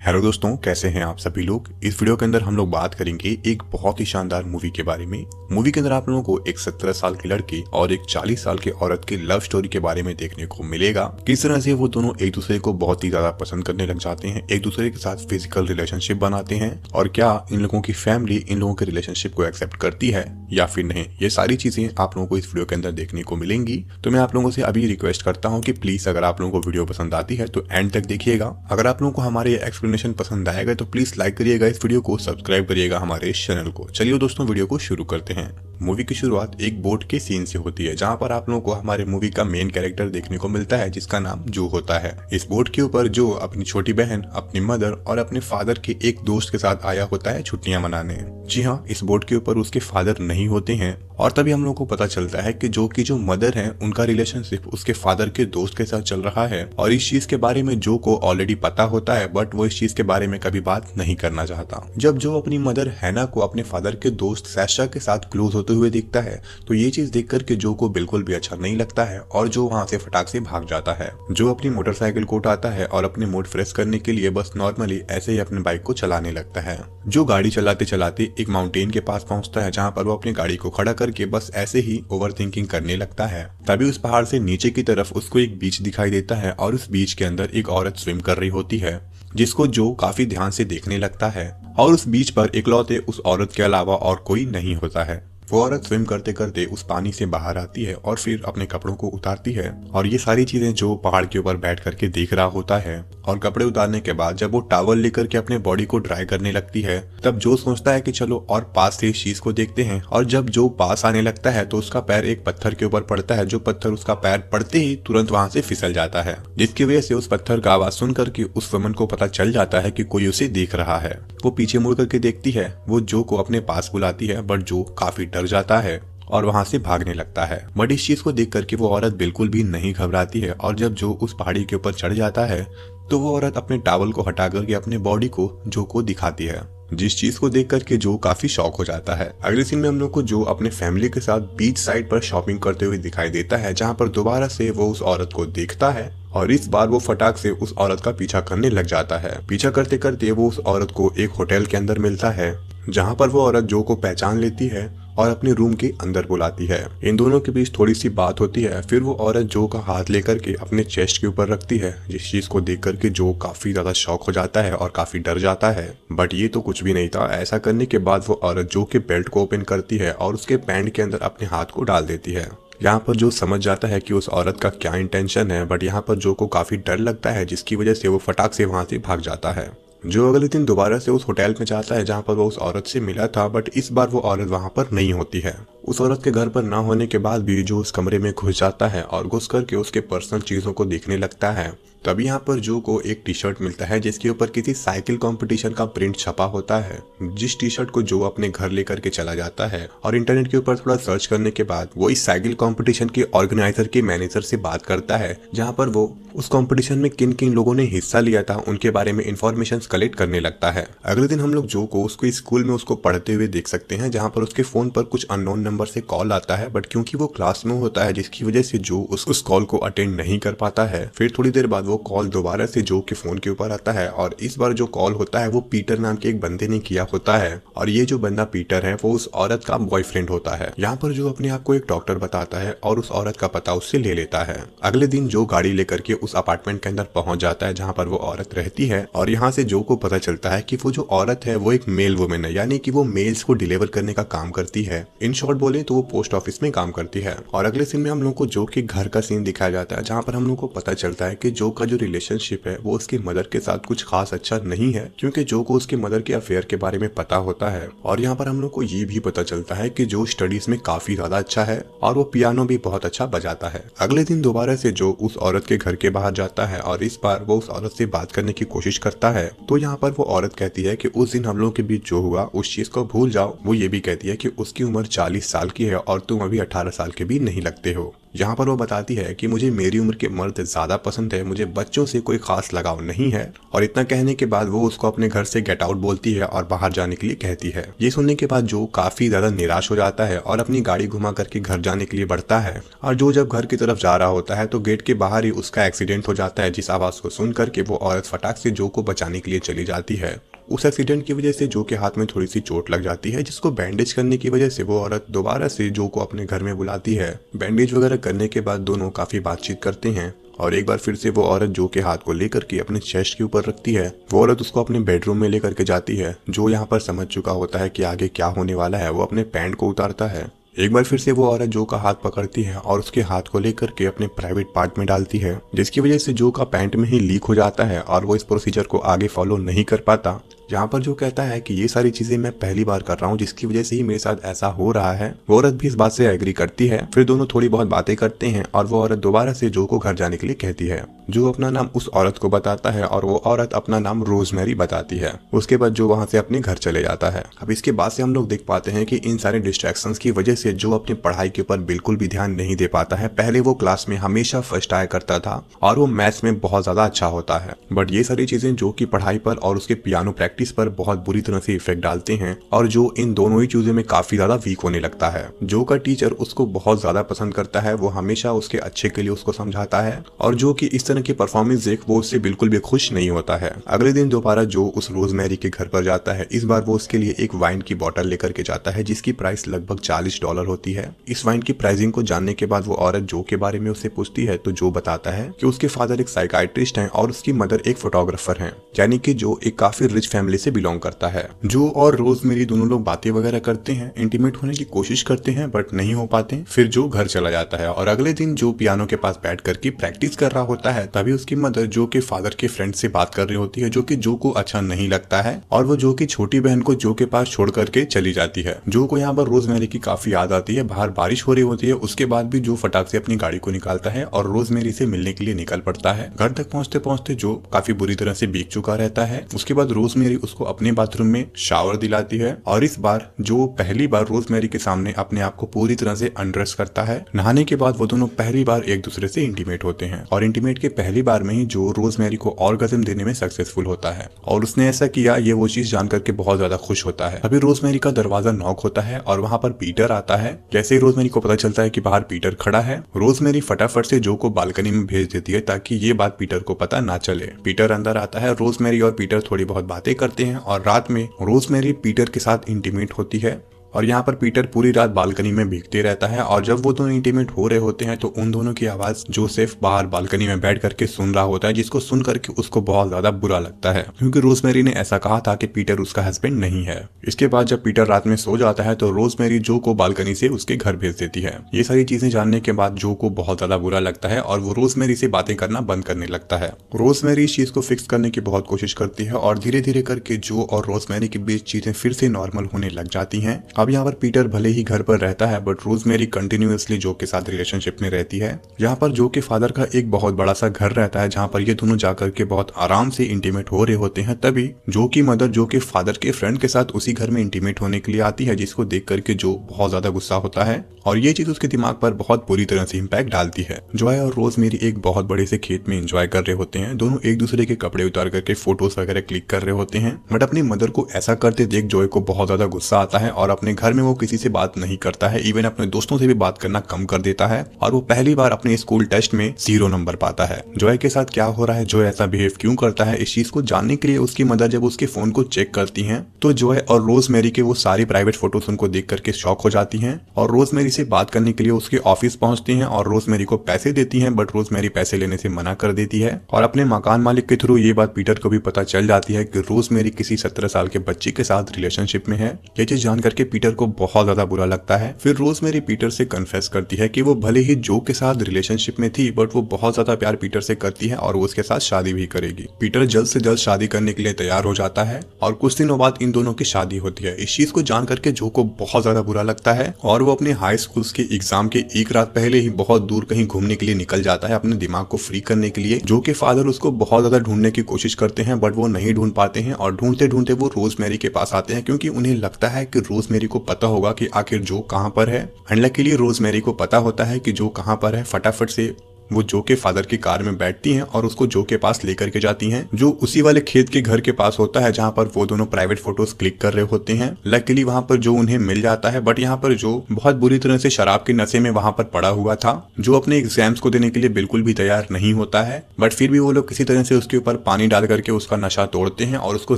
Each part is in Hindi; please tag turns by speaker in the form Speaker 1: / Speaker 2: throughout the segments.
Speaker 1: हेलो दोस्तों, कैसे हैं आप सभी लोग। इस वीडियो के अंदर हम लोग बात करेंगे एक बहुत ही शानदार मूवी के बारे में। मूवी के अंदर आप लोगों को एक 17 साल के लड़के और एक 40 साल की औरत की लव स्टोरी के बारे में देखने को मिलेगा। किस तरह से वो दोनों एक दूसरे को बहुत ही ज्यादा पसंद करने लग जाते हैं, एक दूसरे के साथ फिजिकल रिलेशनशिप बनाते हैं और क्या इन लोगों की फैमिली इन लोगों के रिलेशनशिप को एक्सेप्ट करती है या फिर नहीं। ये सारी चीजें आप लोगों को इस वीडियो के अंदर देखने को मिलेंगी। तो मैं आप लोगों से अभी रिक्वेस्ट करता हूँ कि प्लीज अगर आप लोगों को वीडियो पसंद आती है तो एंड तक देखिएगा। अगर आप लोगों को हमारे एक्सप्लेनेशन पसंद आएगा तो प्लीज लाइक करिएगा इस वीडियो को, सब्सक्राइब करिएगा हमारे इस चैनल को। चलिए दोस्तों, वीडियो को शुरू करते हैं। मूवी की शुरुआत एक बोट के सीन से होती है, जहां पर आप लोगों को हमारे मूवी का मेन कैरेक्टर देखने को मिलता है जिसका नाम जो होता है। इस बोट के ऊपर जो अपनी छोटी बहन, अपनी मदर और अपने फादर के एक दोस्त के साथ आया होता है छुट्टियां मनाने। जी हाँ, इस बोट के ऊपर उसके फादर नहीं होते हैं और तभी हम लोग को पता चलता है कि जो की जो मदर है उनका रिलेशनशिप उसके फादर के दोस्त के साथ चल रहा है और इस चीज के बारे में जो को ऑलरेडी पता होता है, बट वो इस चीज के बारे में कभी बात नहीं करना चाहता। जब जो अपनी मदर हैना को अपने फादर के दोस्त सैशा के साथ क्लोज होते हुए दिखता है तो ये चीज देख करके जो को बिल्कुल भी अच्छा नहीं लगता है और जो वहाँ से फटाक से भाग जाता है। जो अपनी मोटरसाइकिल को उठाता है और अपने मूड फ्रेश करने के लिए बस नॉर्मली ऐसे ही अपने बाइक को चलाने लगता है। जो गाड़ी चलाते चलाते एक माउंटेन के पास पहुंचता है, जहाँ पर वो अपनी गाड़ी को खड़ा करके बस ऐसे ही ओवर थिंकिंग करने लगता है। तभी उस पहाड़ से नीचे की तरफ उसको एक बीच दिखाई देता है और उस बीच के अंदर एक औरत स्विम कर रही होती है, जिसको जो काफी ध्यान से देखने लगता है और उस बीच पर इकलौते उस औरत के अलावा और कोई नहीं होता है। वो औरत स्विम करते करते उस पानी से बाहर आती है और फिर अपने कपड़ों को उतारती है और ये सारी चीजें जो पहाड़ के ऊपर बैठ करके देख रहा होता है। और कपड़े उतारने के बाद जब वो टॉवल लेकर के अपने बॉडी को ड्राई करने लगती है, तब जो सोचता है कि चलो और पास से इस चीज को देखते हैं। और जब जो पास आने लगता है तो उसका पैर एक पत्थर के ऊपर पड़ता है, जो पत्थर उसका पैर पड़ते ही तुरंत वहां से फिसल जाता है, जिसकी वजह से उस पत्थर का आवाज सुन करके उस वुमन को पता चल जाता है कि कोई उसे देख रहा है। वो पीछे मुड़ करके देखती है, वो जो को अपने पास बुलाती है, बट जो काफी डर जाता है और वहां से भागने लगता है। बट इस चीज को देख करके वो औरत बिल्कुल भी नहीं घबराती है और जब जो उस पहाड़ी के ऊपर चढ़ जाता है तो वो औरत अपने टॉवल को हटा करके अपने बॉडी को जो को दिखाती है, जिस चीज को देख करके जो काफी शॉक हो जाता है। अगले सीन में हम लोग को जो अपने फैमिली के साथ बीच साइड पर शॉपिंग करते हुए दिखाई देता है, जहाँ पर दोबारा से वो उस औरत को देखता है और इस बार वो फटाक से उस औरत का पीछा करने लग जाता है। पीछा करते करते वो उस औरत को एक होटल के अंदर मिलता है, जहाँ पर वो औरत जो को पहचान लेती है और अपने रूम के अंदर बुलाती है। इन दोनों के बीच थोड़ी सी बात होती है, फिर वो औरत जो का हाथ लेकर के अपने चेस्ट के ऊपर रखती है, जिस चीज को देख करके जो काफी ज्यादा शॉक हो जाता है और काफी डर जाता है। बट ये तो कुछ भी नहीं था। ऐसा करने के बाद वो औरत जो के बेल्ट को ओपन करती है और उसके पैंट के अंदर अपने हाथ को डाल देती है। यहाँ पर जो समझ जाता है कि उस औरत का क्या इंटेंशन है, बट यहाँ पर जो को काफी डर लगता है, जिसकी वजह से वो फटाक से वहां से भाग जाता है। जो अगले दिन दोबारा से उस होटल में जाता है जहाँ पर वो उस औरत से मिला था, बट इस बार वो औरत वहाँ पर नहीं होती है। उस औरत के घर पर ना होने के बाद भी जो उस कमरे में घुस जाता है और घुस करके उसके पर्सनल चीजों को देखने लगता है। तभी यहाँ पर जो को एक टी शर्ट मिलता है जिसके ऊपर किसी साइकिल कंपटीशन का प्रिंट छपा होता है, जिस टी शर्ट को जो अपने घर लेकर के चला जाता है और इंटरनेट के ऊपर थोड़ा सर्च करने के बाद वो इस साइकिल कंपटीशन के ऑर्गेनाइजर के मैनेजर से बात करता है, जहाँ पर वो उस कंपटीशन में किन किन लोगों ने हिस्सा लिया था उनके बारे में इंफॉर्मेशन कलेक्ट करने लगता है। अगले दिन हम लोग जो को उसको स्कूल में उसको पढ़ते हुए देख सकते हैं, जहाँ पर उसके फोन पर कुछ अननोन नंबर से कॉल आता है, बट क्योंकि वो क्लास में होता है जिसकी वजह से जो उस कॉल को अटेंड नहीं कर पाता है। फिर थोड़ी देर बाद वो कॉल दोबारा से जो के फोन के ऊपर आता है और इस बार जो कॉल होता है वो पीटर नाम के एक बंदे ने किया होता है और ये जो बंदा पीटर है वो उस औरत का बॉयफ्रेंड होता है। यहाँ पर जो अपने आप को एक डॉक्टर बताता है और उस औरत का पता उससे ले लेता है। अगले दिन जो गाड़ी लेकर के उस अपार्टमेंट के अंदर पहुंच जाता है जहाँ पर वो औरत रहती है और यहाँ से जो को पता चलता है कि वो जो औरत है वो एक मेल वुमेन है, यानी कि वो मेल्स को डिलीवर करने का काम करती है। इन शॉर्ट बोले तो वो पोस्ट ऑफिस में काम करती है। और अगले सीन में हम लोग को जो के घर का सीन दिखाया जाता है, जहाँ पर हम लोग को पता चलता है कि जो का जो रिलेशनशिप है वो उसकी मदर के साथ कुछ खास अच्छा नहीं है, क्योंकि जो को उसके मदर के अफेयर के बारे में पता होता है। और यहाँ पर हम लोग को ये भी पता चलता है कि जो स्टडीज में काफी ज्यादा अच्छा है और वो पियानो भी बहुत अच्छा बजाता है। अगले दिन दोबारा से जो उस औरत के घर के बाहर जाता है और इस बार वो उस औरत से बात करने की कोशिश करता है, तो यहाँ पर वो औरत कहती है कि उस दिन हम लोगों के बीच जो हुआ उस चीज को भूल जाओ। वो ये भी कहती है कि उसकी उम्र 40 साल की है और तुम अभी 18 साल के भी नहीं लगते हो। यहाँ पर वो बताती है कि मुझे मेरी उम्र के मर्द ज्यादा पसंद है, मुझे बच्चों से कोई खास लगाव नहीं है। और इतना कहने के बाद वो उसको अपने घर से गेट आउट बोलती है और बाहर जाने के लिए कहती है। ये सुनने के बाद जो काफी ज्यादा निराश हो जाता है और अपनी गाड़ी घुमा करके घर जाने के लिए बढ़ता है। और जो जब घर की तरफ जा रहा होता है तो गेट के बाहर ही उसका एक्सीडेंट हो जाता है, जिस आवाज को सुन करके वो औरत फटाक से जो को बचाने के लिए चली जाती है। उस एक्सीडेंट की वजह से जो के हाथ में थोड़ी सी चोट लग जाती है, जिसको बैंडेज करने की वजह से वो औरत दोबारा से जो को अपने घर में बुलाती है। बैंडेज वगैरह करने के बाद दोनों काफी बातचीत करते हैं और एक बार फिर से वो औरत जो के हाथ को लेकर के अपने चेस्ट के ऊपर रखती है। वो औरत उसको अपने बेडरूम में लेकर के जाती है। जो यहाँ पर समझ चुका होता है कि आगे क्या होने वाला है, वो अपने पैंट को उतारता है। एक बार फिर से वो औरत जो का हाथ पकड़ती है और उसके हाथ को लेकर के अपने प्राइवेट पार्ट में डालती है, जिसकी वजह से जो का पैंट में ही लीक हो जाता है और वो इस प्रोसीजर को आगे फॉलो नहीं कर पाता। जहाँ पर जो कहता है कि ये सारी चीजें मैं पहली बार कर रहा हूँ, जिसकी वजह से ही मेरे साथ ऐसा हो रहा है। वो औरत भी इस बात से एग्री करती है। फिर दोनों थोड़ी बहुत बातें करते हैं और वो औरत दोबारा से जो को घर जाने के लिए कहती है। जो अपना नाम उस औरत को बताता है और वो औरत अपना नाम रोजमेरी बताती है। उसके बाद जो वहाँ से अपने घर चले जाता है। अब इसके बाद से हम लोग देख पाते हैं कि इन सारे डिस्ट्रैक्शंस की वजह से जो अपनी पढ़ाई के ऊपर बिल्कुल भी ध्यान नहीं दे पाता है। पहले वो क्लास में हमेशा फर्स्ट आया करता था और वो मैथ्स में बहुत ज्यादा अच्छा होता है, बट ये सारी चीजें जो की पढ़ाई पर और उसके पियानो प्रैक्टिस पर बहुत बुरी तरह से इफेक्ट डालते हैं और जो इन दोनों ही चीजों में काफी ज्यादा वीक होने लगता है। जो का टीचर उसको बहुत ज्यादा पसंद करता है, वो हमेशा उसके अच्छे के लिए उसको समझाता है और जो कि इस तरह की परफॉर्मेंस देख वो उससे बिल्कुल भी खुश नहीं होता है। अगले दिन दोबारा जो उस रोजमेरी के घर पर जाता है। इस बार वो उसके लिए एक वाइन की बोतल लेकर के जाता है, जिसकी प्राइस लगभग $40 होती है। इस वाइन की प्राइसिंग को जानने के बाद वो औरत जो के बारे में उससे पूछती है तो जो बताता है कि उसके फादर एक साइकाइट्रिस्ट हैं और उसकी मदर एक फोटोग्राफर हैं, यानी कि जो एक काफी रिच फैमिली से बिलोंग करता है। जो और रोजमेरी दोनों लोग बातें वगैरह करते हैं, इंटीमेट होने की कोशिश करते हैं बट नहीं हो पाते। फिर जो घर चला जाता है और अगले दिन जो पियानो के पास बैठ करके प्रैक्टिस कर रहा होता है, तभी उसकी मदर जो के फादर के फ्रेंड से बात कर रही होती है, जो कि जो को अच्छा नहीं लगता है और वो जो की छोटी बहन को जो के पास छोड़ करके चली जाती है। जो को यहाँ पर रोजमेरी की काफी याद आती है। बाहर बारिश हो रही होती है, उसके बाद भी जो फटाक से अपनी गाड़ी को निकालता है और रोजमेरी से मिलने के लिए निकल पड़ता है। घर तक पहुंचते पहुंचते जो काफी बुरी तरह से भीग चुका रहता है। उसके बाद रोजमेरी उसको अपने बाथरूम में शावर दिलाती है और इस बार जो पहली बार रोजमेरी के सामने अपने आप को पूरी तरह से अनड्रेस करता है। नहाने के बाद वो दोनों पहली बार एक दूसरे से इंटीमेट होते हैं और इंटीमेट के पहली बार में ही जो रोजमेरी को ऑर्गेज़म देने में सक्सेसफुल होता है और उसने ऐसा किया, ये वो चीज जान करके बहुत ज्यादा खुश होता है। अभी रोजमेरी का दरवाजा नॉक होता है और वहाँ पर पीटर आता है। जैसे ही रोजमेरी को पता चलता है कि बाहर पीटर खड़ा है, रोजमेरी फटाफट से जो को बालकनी में भेज देती है ताकि ये बात पीटर को पता ना चले। पीटर अंदर आता है, रोजमेरी और पीटर थोड़ी बहुत बातें करते हैं और रात में रोजमेरी पीटर के साथ इंटीमेट होती है और यहाँ पर पीटर पूरी रात बालकनी में भीगते रहता है। और जब वो दोनों इंटीमेट हो रहे होते हैं तो उन दोनों की आवाज जोसेफ बाहर बालकनी में बैठ करके सुन रहा होता है, जिसको सुन करके उसको बहुत ज्यादा बुरा लगता है क्योंकि रोजमेरी ने ऐसा कहा था कि पीटर उसका हस्बैंड नहीं है। इसके बाद जब पीटर रात में सो जाता है तो रोजमेरी जो को बालकनी से उसके घर भेज देती है। ये सारी चीजें जानने के बाद जो को बहुत ज्यादा बुरा लगता है और वो रोजमेरी से बातें करना बंद करने लगता है। रोजमेरी इस चीज को फिक्स करने की बहुत कोशिश करती है और धीरे धीरे करके जो और रोजमेरी के बीच चीजें फिर से नॉर्मल होने लग जाती हैं। अब यहाँ पर पीटर भले ही घर पर रहता है बट रोजमेरी कंटिन्यूअसली जो के साथ रिलेशनशिप में रहती है। यहाँ पर जो के फादर का एक बहुत बड़ा सा घर रहता है जहाँ पर ये दोनों जाकर के बहुत आराम से इंटीमेट हो रहे होते हैं। तभी जो की मदर जो के फादर के फ्रेंड के साथ उसी घर में इंटीमेट होने के लिए आती है, जिसको देख करके जो बहुत ज्यादा गुस्सा होता है और ये चीज उसके दिमाग पर बहुत बुरी तरह से इम्पैक्ट डालती है। जॉय और रोजमेरी एक बहुत बड़े से खेत में एंजॉय कर रहे होते हैं। दोनों एक दूसरे के कपड़े उतार करके फोटोज वगैरह क्लिक कर रहे होते हैं बट अपनी मदर को ऐसा करते देख जॉय को बहुत ज्यादा गुस्सा आता है और अपने घर में वो किसी से बात नहीं करता है, इवन अपने दोस्तों से भी बात करना कम कर देता है और वो पहली बार अपने स्कूल टेस्ट में 0 नंबर पाता है। जॉय के साथ क्या हो रहा है, जॉय ऐसा बिहेव क्यों करता है, इस चीज को जानने के लिए उसकी मदर जब उसके फोन को चेक करती हैं तो जॉय और रोजमेरी के वो सारी प्राइवेट फोटोज उनको देख करके शॉक हो जाती हैं और रोजमेरी से बात करने के लिए उसके ऑफिस पहुंचती हैं और रोजमेरी को पैसे देती हैं बट रोजमेरी पैसे लेने से मना कर देती है। और अपने मकान मालिक के थ्रू ये बात पीटर को भी पता चल जाती है कि रोजमेरी किसी 17 साल के बच्चे के साथ रिलेशनशिप में है। ये चीज जान करके पीटर को बहुत ज्यादा बुरा लगता है। फिर रोजमेरी पीटर से कन्फेस करती है कि वो भले ही जो के साथ रिलेशनशिप में थी बट वो बहुत ज्यादा प्यार पीटर से करती है और वो उसके साथ शादी भी करेगी। पीटर जल्द से जल्द शादी करने के लिए तैयार हो जाता है और कुछ दिनों बाद इन दोनों की शादी होती है। इस चीज को जान करके जो को बहुत ज्यादा बुरा लगता है और वो अपने हाई स्कूल के एग्जाम के एक रात पहले ही बहुत दूर कहीं घूमने के लिए निकल जाता है अपने दिमाग को फ्री करने के लिए। जो के फादर उसको बहुत ज्यादा ढूंढने की कोशिश करते हैं बट वो नहीं ढूंढ पाते हैं और ढूंढते ढूंढते वो रोजमेरी के पास आते हैं क्योंकि उन्हें लगता है कि रोजमेरी को पता होगा कि आखिर जो कहाँ पर है। अनलकीली रोजमेरी को पता होता है कि जो कहाँ पर है। फटाफट से वो जो के फादर की कार में बैठती हैं और उसको जो के पास लेकर के जाती हैं, जो उसी वाले खेत के घर के पास होता है जहाँ पर वो दोनों प्राइवेट फोटोज क्लिक कर रहे होते हैं। लकीली वहाँ पर जो उन्हें मिल जाता है, बट यहाँ पर जो बहुत बुरी तरह से शराब के नशे में वहाँ पर पड़ा हुआ था, जो अपने एग्जाम्स को देने के लिए बिल्कुल भी तैयार नहीं होता है। बट फिर भी वो लोग किसी तरह से उसके ऊपर पानी डाल करके उसका नशा तोड़ते हैं और उसको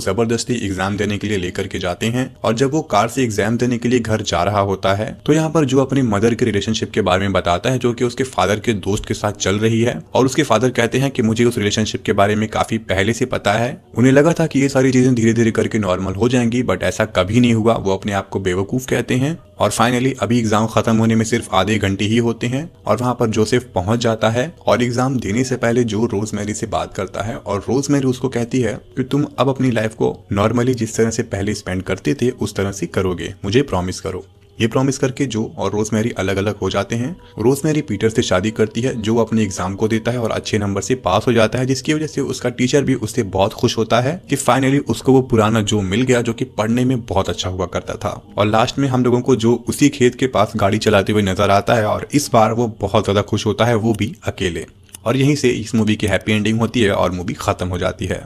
Speaker 1: जबरदस्ती एग्जाम देने के लिए लेकर के जाते हैं। और जब वो कार से एग्जाम देने के लिए घर जा रहा होता है तो यहाँ पर जो अपनी मदर के रिलेशनशिप के बारे में बताता है, जो कि उसके फादर के दोस्त के साथ चल रही है। और उसके फादर कहते हैं कि मुझे उस रिलेशनशिप के बारे में काफी पहले से पता है। उन्हें लगा था कि ये सारी चीजें धीरे धीरे करके नॉर्मल हो जाएंगी, बट ऐसा कभी नहीं हुआ। वो अपने आप को बेवकूफ कहते हैं। और फाइनली अभी एग्जाम खत्म होने में सिर्फ आधे घंटे ही होते हैं और वहां पर जोसेफ पहुंच जाता है और एग्जाम देने से पहले जो रोजमेरी से बात करता है और रोजमेरी उसको कहती है कि तुम अब अपनी लाइफ को नॉर्मली जिस तरह से पहले स्पेंड करते थे उस तरह से करोगे, मुझे प्रॉमिस करो। ये प्रॉमिस करके जो और रोजमेरी अलग अलग हो जाते हैं। रोजमेरी पीटर से शादी करती है, जो अपने एग्जाम को देता है और अच्छे नंबर से पास हो जाता है, जिसकी वजह से उसका टीचर भी उससे बहुत खुश होता है कि फाइनली उसको वो पुराना जो मिल गया जो कि पढ़ने में बहुत अच्छा हुआ करता था। और लास्ट में हम लोगों को जो उसी खेत के पास गाड़ी चलाते हुए नजर आता है और इस बार वो बहुत ज्यादा खुश होता है, वो भी अकेले। और यहीं से इस मूवी की हैप्पी एंडिंग होती है और मूवी खत्म हो जाती है।